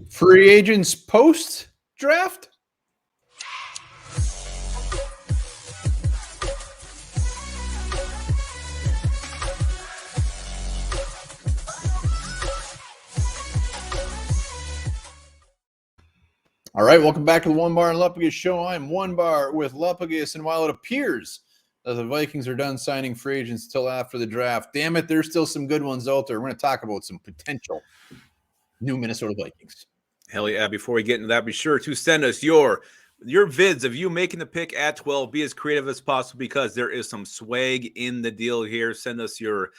Free agents post draft. All right, welcome back to the Onebar and Lupagus show. I'm Onebar with Lupagus, and while it appears that the Vikings are done signing free agents until after the draft, damn it, there's still some good ones out there. We're going to talk about some potential new Minnesota Vikings. Hell yeah. Before we get into that, be sure to send us your vids of you making the pick at 12. Be as creative as possible because there is some swag in the deal here. Send us your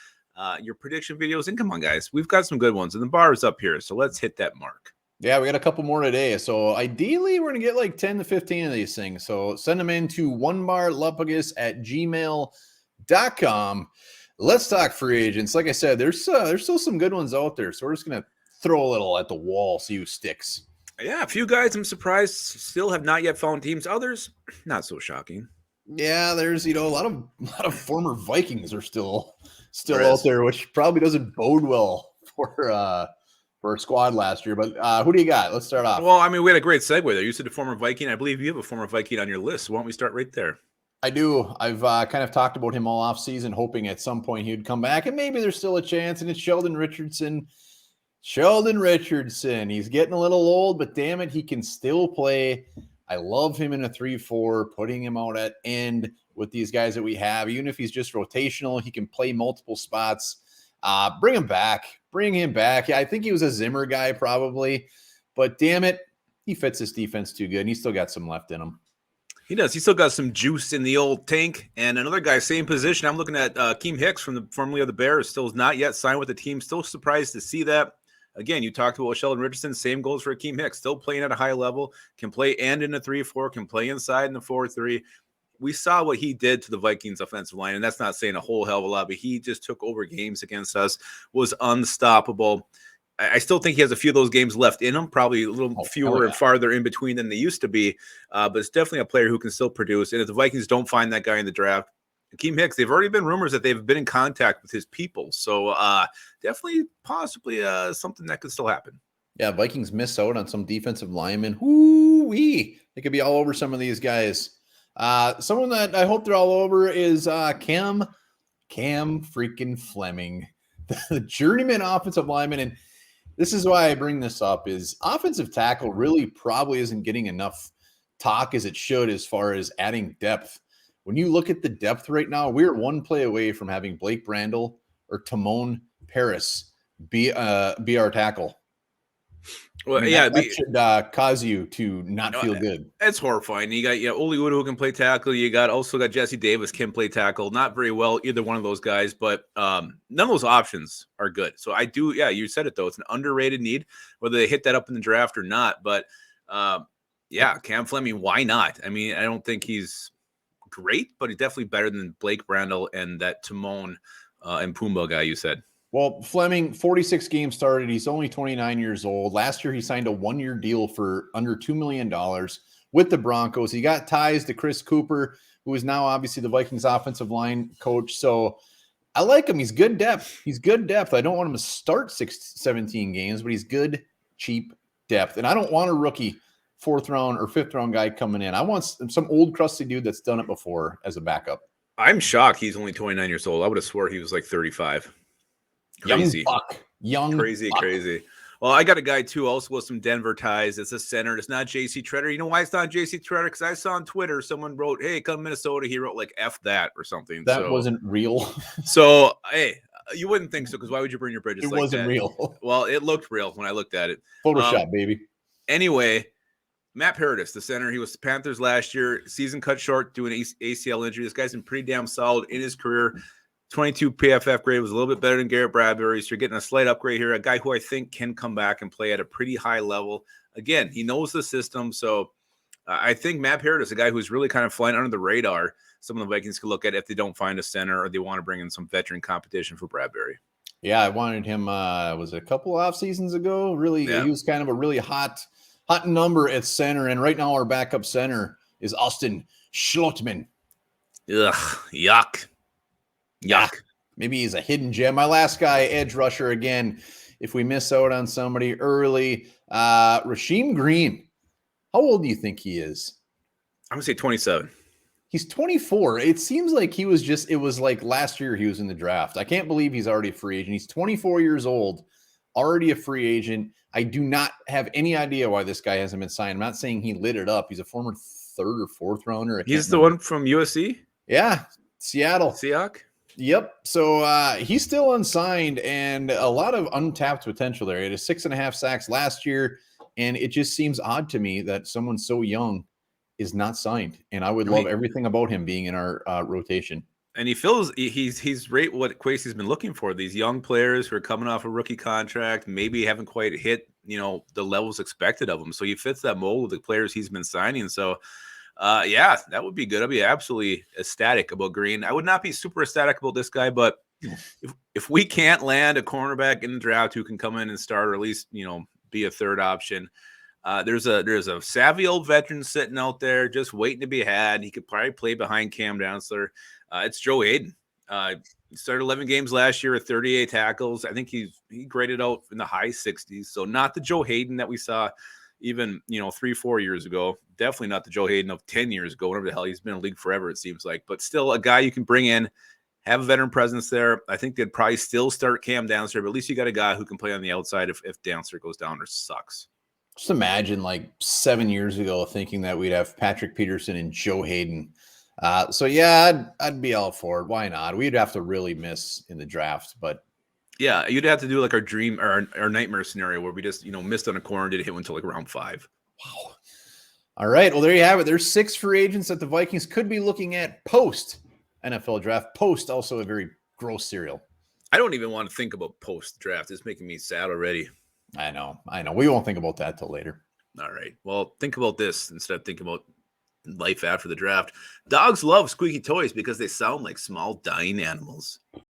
prediction videos. And come on, guys, we've got some good ones. And the bar is up here, so let's hit that mark. Yeah, we got a couple more today. So ideally, we're going to get like 10 to 15 of these things. So send them in to onebarlupagus@gmail.com. Let's talk free agents. Like I said, there's still some good ones out there. So we're just going to throw a little at the wall, see who sticks. Yeah, a few guys I'm surprised still have not yet found teams. Others, not so shocking. Yeah, there's a lot of former Vikings are still out there, which probably doesn't bode well for our squad last year. But who do you got? Let's start off. Well, I mean, we had a great segue there. You said a former Viking. I believe you have a former Viking on your list. Why don't we start right there? I do. I've kind of talked about him all off season, hoping at some point he would come back, and maybe there's still a chance. And it's Sheldon Richardson. He's getting a little old, but damn it, he can still play. I love him in a 3-4, putting him out at end with these guys that we have. Even if he's just rotational, he can play multiple spots. Bring him back. Yeah, I think he was a Zimmer guy probably, but damn it, he fits this defense too good, and he's still got some left in him. He does. He still got some juice in the old tank. And another guy, same position. I'm looking at Keem Hicks formerly of the Bears. Still is not yet signed with the team. Still surprised to see that. Again, you talked about Sheldon Richardson. Same goes for Keem Hicks. Still playing at a high level. Can play and in a 3-4. Can play inside in the 4-3. We saw what he did to the Vikings offensive line, and that's not saying a whole hell of a lot, but he just took over games against us, was unstoppable. I still think he has a few of those games left in him, probably a little fewer and farther in between than they used to be, but it's definitely a player who can still produce. And if the Vikings don't find that guy in the draft, Keem Hicks, they've already been rumors that they've been in contact with his people. So definitely possibly something that could still happen. Yeah, Vikings miss out on some defensive linemen. Woo-wee. They could be all over some of these guys. Someone that I hope they're all over is Cam freaking Fleming, the journeyman offensive lineman. And this is why I bring this up is offensive tackle really probably isn't getting enough talk as it should as far as adding depth. When you look at the depth right now, we're one play away from having Blake Brandel or Timon Paris be our tackle. Well, that should cause you to not feel good. It's horrifying. You got Oli Udo who can play tackle. You also got Jesse Davis can play tackle. Not very well, either one of those guys, but none of those options are good. So I do, you said it though. It's an underrated need, whether they hit that up in the draft or not. But Cam Fleming, why not? I mean, I don't think he's great, but he's definitely better than Blake Brandel and that Timon and Pumbaa guy you said. Well, Fleming, 46 games started. He's only 29 years old. Last year, he signed a one-year deal for under $2 million with the Broncos. He got ties to Chris Cooper, who is now obviously the Vikings offensive line coach. So I like him. He's good depth. I don't want him to start 17 games, but he's good, cheap depth. And I don't want a rookie 4th round or 5th round guy coming in. I want some old crusty dude that's done it before as a backup. I'm shocked he's only 29 years old. I would have swore he was like 35. Crazy. Crazy. Well, I got a guy too, also with some Denver ties. It's a center. It's not JC Treader. You know why it's not JC Treader? Because I saw on Twitter someone wrote, "Hey, come Minnesota." He wrote like "F that" or something. That wasn't real. So, hey, you wouldn't think so because why would you burn your bridges? It like wasn't that? Real. Well, it looked real when I looked at it. Photoshop, baby. Anyway, Matt Heridis, the center. He was the Panthers last year. Season cut short due to an ACL injury. This guy's been pretty damn solid in his career. 22 PFF grade, was a little bit better than Garrett Bradbury. So you're getting a slight upgrade here. A guy who I think can come back and play at a pretty high level. Again, he knows the system. So I think Matt Heridis, a guy who's really kind of flying under the radar, some of the Vikings could look at if they don't find a center or they want to bring in some veteran competition for Bradbury. Yeah, I wanted him, was it a couple off seasons ago? Really, He was kind of a really hot number at center. And right now our backup center is Austin Schlottman. Ugh, yuck. Maybe he's a hidden gem. My last guy, edge rusher again. if we miss out on somebody early. Rasheem Green, how old do you think he is? I'm gonna say 27. He's 24. It seems like it was like last year he was in the draft. I can't believe he's already a free agent. He's 24 years old, already a free agent. I do not have any idea why this guy hasn't been signed. I'm not saying he lit it up. He's a former third or fourth rounder. He's the one from USC? Yeah, Seattle. Seahawk? Yep. So he's still unsigned and a lot of untapped potential there. He had a 6.5 sacks last year, and it just seems odd to me that someone so young is not signed. And I would love everything about him being in our rotation. And he's right what Kwesi's been looking for. These young players who are coming off a rookie contract, maybe haven't quite hit, the levels expected of them. So he fits that mold with the players he's been signing. So yeah, that would be good. I'd be absolutely ecstatic about Green. I would not be super ecstatic about this guy, but if we can't land a cornerback in the draft who can come in and start, or at least, be a third option, there's a savvy old veteran sitting out there just waiting to be had. He could probably play behind Cam Dantzler. It's Joe Aiden. He started 11 games last year with 38 tackles. I think he graded out in the high 60s. So not the Joe Hayden that we saw even 3-4 years ago. Definitely not the Joe Hayden of 10 years ago. Whatever the hell, he's been in the league forever, it seems like. But still a guy you can bring in, have a veteran presence there. I think they'd probably still start Cam Dantzler, but at least you got a guy who can play on the outside if Dantzler goes down or sucks. Just imagine like 7 years ago thinking that we'd have Patrick Peterson and Joe Hayden. So yeah, I'd be all for it. Why not? We'd have to really miss in the draft, but yeah, you'd have to do like our dream or our nightmare scenario where we just missed on a corner, didn't hit one until like round 5. Wow. All right, well there you have it. There's 6 free agents that the Vikings could be looking at post NFL draft. Post also a very gross cereal. I don't even want to think about post draft. It's making me sad already. I know. We won't think about that till later. All right. Well, think about this instead of thinking about life after the draft. Dogs love squeaky toys because they sound like small dying animals.